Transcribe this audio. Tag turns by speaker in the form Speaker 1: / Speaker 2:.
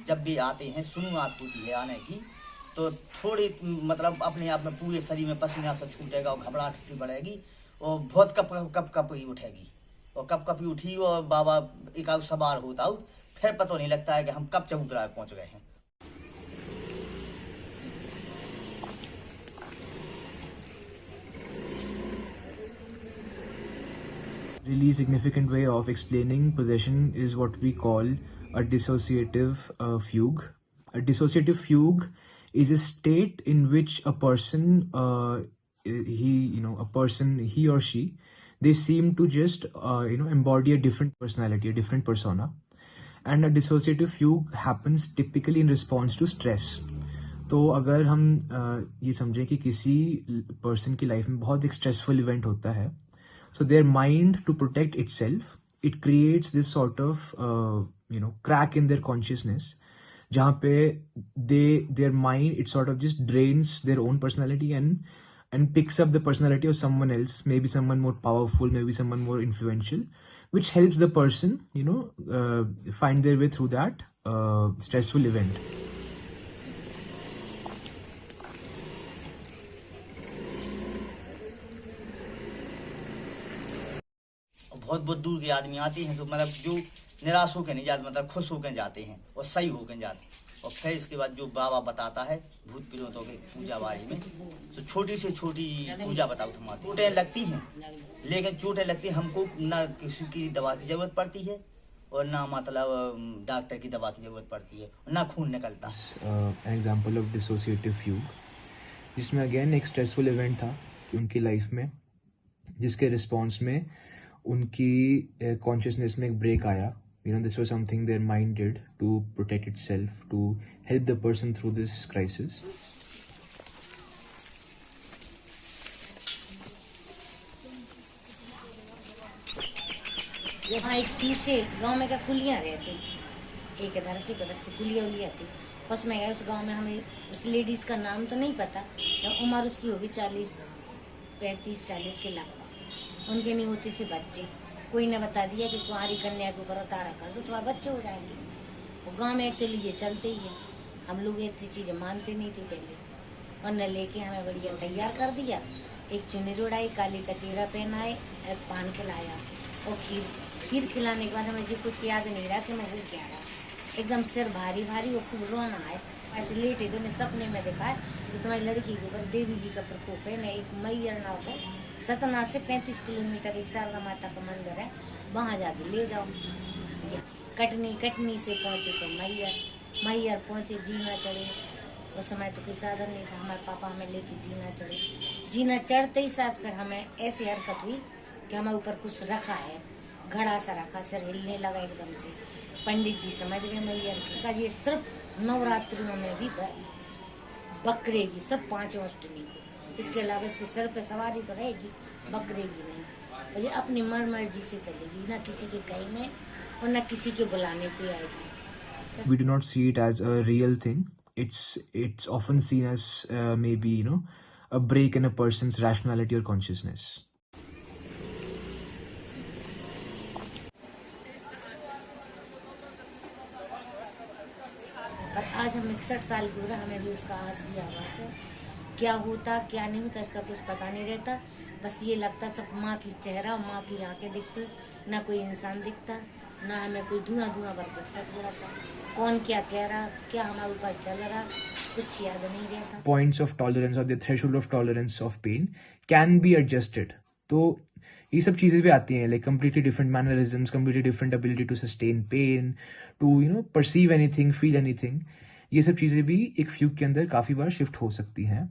Speaker 1: जब भी आते हैं शुरुआत होती है आने की, तो थोड़ी मतलब अपने आप में पूरे शरीर में पसीना सा छूटेगा और घबराहट सी बढ़ेगी और बहुत कप कप कप ही उठेगी और कप कप ही उठी और बाबा एक आध सवार होता हूँ, फिर पता नहीं लगता है कि हम कब चबूतरा पहुँच गए हैं।
Speaker 2: Really significant way of explaining possession is what we call a dissociative fugue. A dissociative fugue is a state in which a person, he or she, they seem to just, embody a different personality, a different persona. And a dissociative fugue happens typically in response to stress. तो अगर हम ये समझें कि किसी person की life में बहुत एक स्ट्रेसफुल इवेंट होता है, so their mind, to protect itself, it creates this sort of crack in their consciousness, जहाँ पे their mind, it sort of just drains their own personality and picks up the personality of someone else, maybe someone more powerful, maybe someone more influential, which helps the person find their way through that stressful event.
Speaker 1: बहुत बहुत दूर के आदमी आते हैं तो मतलब जो निराश होकर नहीं जाते, मतलब खुश होकर जाते हैं और सही होकर जाते हैं। और फिर इसके बाद जो बाबा बताता है भूत प्रेतों के पूजा बारे में, तो छोटी से छोटी पूजा बताओ तुम्हारी। चोटें लगती हैं, लेकिन चोटें लगती हैं हमको ना किसी की दवा की ज़रूरत पड़ती है और ना मतलब डॉक्टर की दवा की ज़रूरत पड़ती है, ना खून निकलता।
Speaker 2: एन एग्जाम्पल ऑफ डिसोसिएटिव फ्यूग, जिसमें अगेन एक स्ट्रेसफुल इवेंट था कि उनकी लाइफ में, जिसके रिस्पॉन्स में उनकी कॉन्शियसनेस में एक ब्रेक आया. This was something their mind did to protect itself, to help the person through this crisis.
Speaker 3: यहाँ एक पीछे गांव में का कुलियाँ रहती, एक इधर से कुलिया उलिया थी। उसमें गए, उस गांव में हमें उस लेडीज का नाम तो नहीं पता, उम्र उसकी होगी 35-40 के लगभग। उनके नहीं होते थे बच्चे, कोई ने बता दिया कि कुंवारी कन्या के ऊपर उतारा कर दो तुम्हारे बच्चे हो जाएंगे। वो गांव में एक्चुअली ये चलते ही है, हम लोग ऐसी चीज़ें मानते नहीं थे पहले। और न लेके हमें बढ़िया तैयार कर दिया, एक चुन्नी उड़ाई, काली का चेहरा पहनाए और पान खिलाया और खीर खिलाने के बाद हमें जो कुछ याद नहीं रहा कि मैं वो क्या रहा। एकदम सिर भारी भारी और खूब रोना है। ऐसे लेटे तो ने सपने में देखा है कि तुम्हारी लड़की के ऊपर देवी जी का प्रकोप है। न एक मैयर नाव को सतना से 35 किलोमीटर एक शारदा माता का मंदिर है, वहाँ जाके ले जाओ। कटनी से पहुँचे तो मैयर पहुँचे, जीना चढ़े। उस समय तो कोई साधन नहीं था, हमारे पापा हमें लेके जीना चढ़े। जीना चढ़ते ही साथ फिर हमें ऐसी हरकत हुई कि हमें ऊपर कुछ रखा है, घड़ा सा रखा, सिर हिलने लगा एकदम से। पंडित जी समझ गए मैयर का ये सिर्फ नवरात्रियों में भी बकरे की, सिर्फ 5 अष्टमी को, इसके अलावा इसके सिर पे सवारी तो रहेगी, बकरे की नहीं। और ये अपनी मर्जी से चलेगी, ना किसी के कहीं में और ना किसी के बुलाने पे आएगी।
Speaker 2: We do not see it as a real thing. It's often seen as maybe a break in a person's rationality or consciousness.
Speaker 3: और आज हम 61 साल के हो, हमें भी उसका आज भी आवाज़ है। क्या होता क्या नहीं होता इसका कुछ पता नहीं रहता, बस ये लगता सब माँ की चेहरा, माँ की आंखें दिखती, ना कोई इंसान दिखता, ना हमें कोई धुआं भर दिखता। थोड़ा सा कौन क्या कह रहा, क्या हमारे ऊपर चल रहा, कुछ याद नहीं रहता।
Speaker 2: Points of tolerance or the threshold of tolerance of pain can be adjusted. तो ये सब चीज़ें भी आती हैं, like completely different mannerisms, completely different ability to sustain pain, to perceive anything, feel anything. ये सब चीज़ें भी एक फ्यूग के अंदर काफ़ी बार शिफ्ट हो सकती हैं।